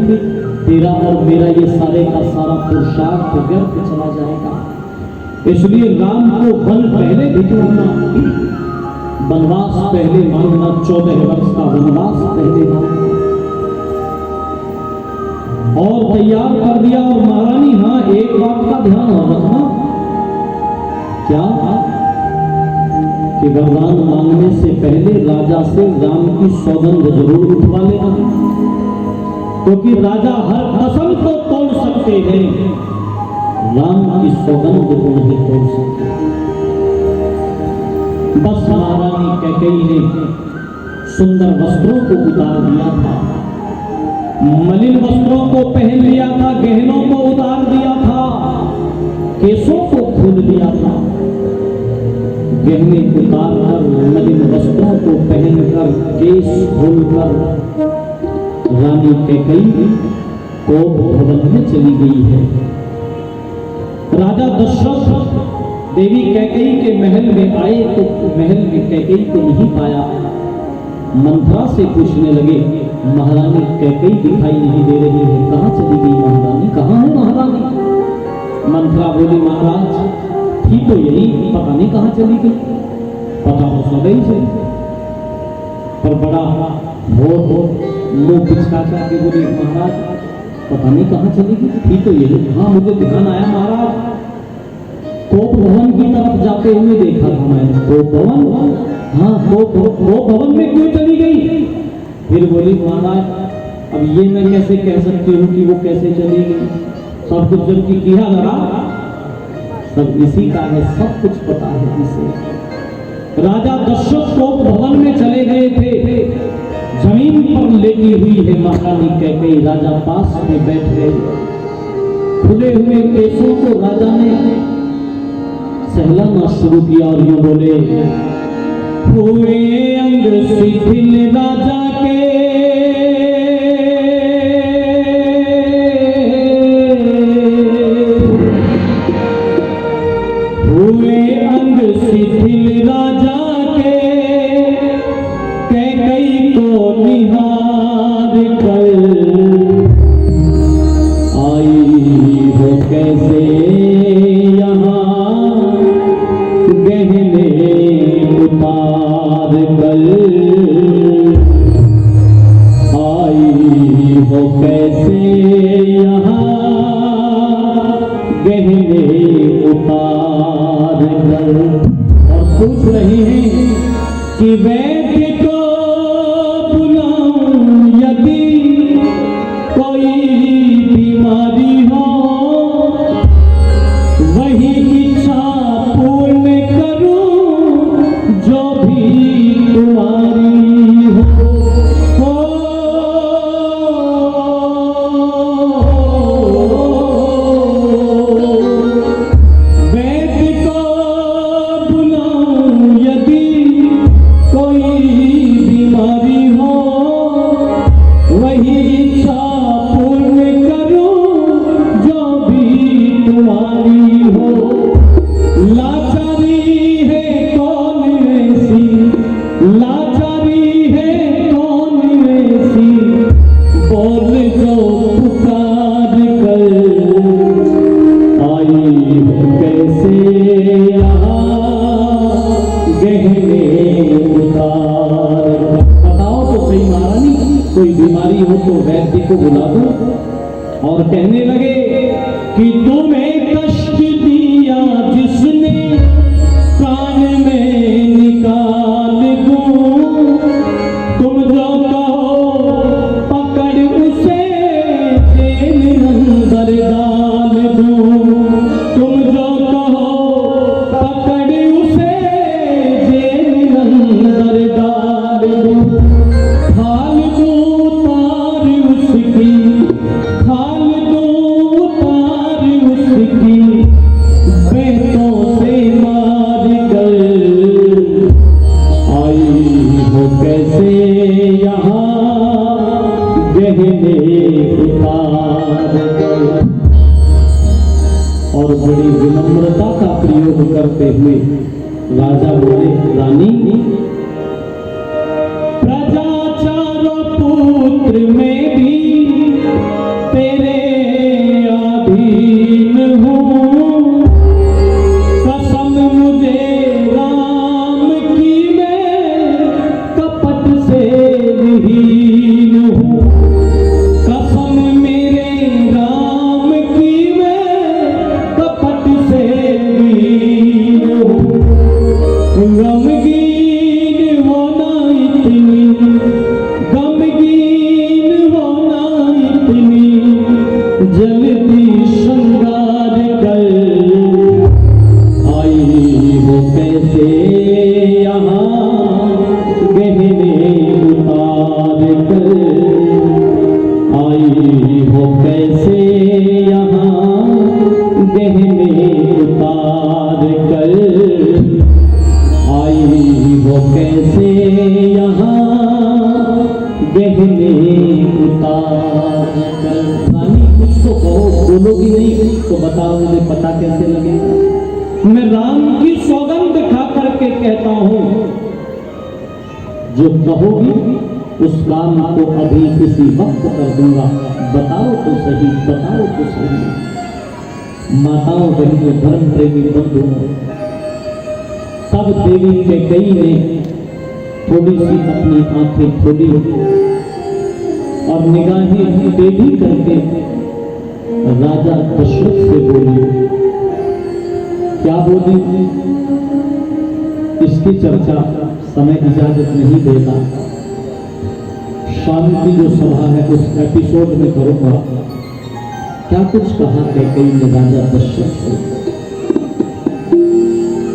तेरा और मेरा ये सारे का सारा पुरुषार्थ व्यर्थ चला जाएगा। इसलिए राम को वन पहले भिजवाना, वनवास पहले मांगना, 14 वर्ष का वनवास पहले मांगना, और तैयार कर दिया। और महारानी हाँ एक बात का ध्यान और रखना, क्या कि वरदान मांगने से पहले राजा से राम की सौगंध जरूर उठवा लेना, क्योंकि राजा हर कसम को तोड़ सकते हैं, राम की सौगंध को नहीं तोड़ सकते। बस महारानी कैकेयी ने सुंदर वस्त्रों को उतार दिया था, मलिन वस्त्रों को पहन लिया था, गहनों को उतार दिया था, केसों को खोल दिया था। गहने उतार कर, मलिन वस्त्रों को पहनकर, केस खोलकर रानी कैकेयी कोप भवन में चली गई है। राजा दशरथ देवी कैकेयी के महल में आए तो महल में कैकेयी को नहीं पाया। मंत्रा से पूछने लगे, महारानी कैकेयी दिखाई नहीं दे रही है, कहाँ चली गई महारानी, कहाँ है महारानी? मंत्रा बोली, महाराज थी तो यही, पता नहीं कहाँ चली गई। पता हो सदैव से, पर बड़ा हो मुंह पिचका के बोली, महाराज पता नहीं कहाँ चली गई, थी तो यही। हाँ मुझे ध्यान आया महाराज, कोप भवन की तरफ जाते हुए देखा था मैंने। कोप भवन? हाँ कोप भवन में क्यों चली गई? फिर बोली, महाराज अब ये मैं कैसे कह सकती हूँ कि वो कैसे चली गई, सब कुछ जबकि किया लगा, सब इसी का है, सब कुछ पता है इसे। राजा दशरथ कोप भवन में चले गए थे, जमीन पर लेटी हुई है महारानी कैकेयी, राजा पास में बैठ गए। खुले हुए केसों को राजा ने सहलाना शुरू किया और यूं बोले, हुए अंग शिथिल राजा के, हुए अंग शिथिल राजा के, कैकेयी को निहार कर आई हो कैसे यहाँ गहने उतार कर, आई हो कैसे यहाँ गहने उतार कर। और पूछ रही हैं कि वैद्य को बुलाऊं यदि कोई बीमारी हो, वही इच्छा पूर्ण करूं जो भी तुम्हारी हो। वैद्य को बुलाऊं यदि कोई बीमारी हो, वही इच्छा पूर्ण करूं जो भी तुम्हारी हो। लाचारी है कौन ऐसी, लाचारी है कौन ऐसी, बोल जो पुकार कर आई हो कैसे यहाँ गहने उतार। बताओ तो सही महारानी, कोई बीमारी हो तो वैद्य को बुला दो। और कहने लगे कि तुम्हें कष्ट दिया जिसने कान में निकाल दूं, तुम जो कहो पकड़ उसे जेल अंदर डाल दूं, तुम जो कहो पकड़ उसे जेल अंदर डाल दूं। खाल दूं तार उसकी, खाल दूं तार उसकी, बेटों से मार कर आई हो कैसे यहाँ गहने उतार कर। और बड़ी विनम्रता का प्रयोग करते हुए राजा बोले, रानी प्रजा चारों पुत्र में भी तेरे अधीन हूँ, कसम मुझे राम की मैं कपट से विहीन हूँ, कसम मेरे राम की मैं कपट से विहीन हूँ। गमगीन जो कहोगी उस काम को अभी किसी वक्त कर दूंगा। बताओ तो सही, बताओ तो सही। माताओं बहनों धर्म प्रेमी बंधुओं, तब देवी कैकेयी ने थोड़ी सी अपनी आंखें खोली और निगाहें टेढ़ी करके राजा दशरथ से बोली। क्या बोली, इसकी चर्चा समय इजाजत नहीं देता। शाम की जो सभा है उस एपिसोड में करूंगा। क्या कुछ कहा कैकेयी ने राजा दशरथ से।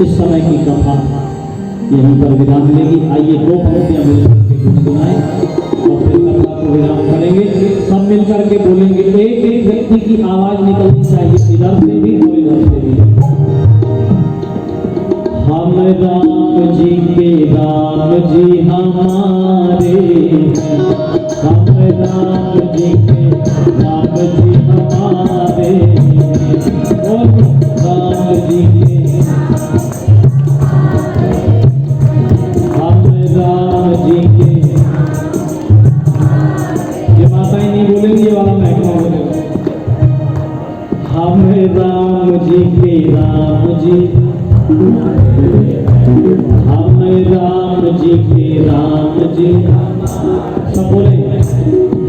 इस समय की कथा यहीं पर विराम लेगी। आइए 2 पंक्तियां मिलकर के गुनगुनाएं और फिर कथा को विराम करेंगे। सब मिलकर के बोलेंगे, एक एक व्यक्ति की आवाज निकलनी चाहिए, इधर से भी और इधर से भी। हम राम जी के राम जी हमारे, हम राम जी के राम जी हमारे, और राम जी के हम राम जी के। ये माताएं नहीं बोलेंगी, ये वाला महकमा बोलेगा। हम राम जी के राम जी, हम राम जी के राम जी, सब बोले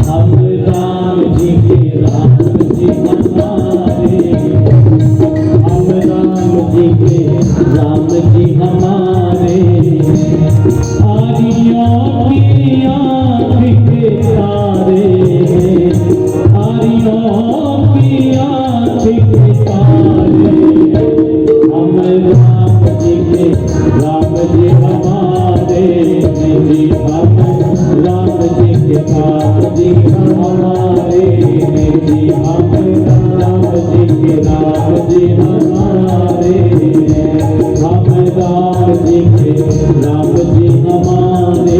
हम राम जी के राम जी हमारे, हम राम जी के राम जी हमारे। आरियों की आँख के तारे, आरियों की आँख के तारे, हम राम जी के राम जी हमारे, जी हम राम जी के राम जी हमारे, जी हम राम जी के राम जी हमारे, हम राम जी के राम जी हमारे,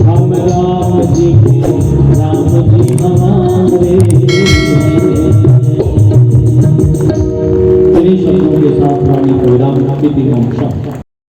हम राम जी के राम जी हमारे। इन्हीं शब्दों के साथ वाणी को विराम, विधि मोक्ष।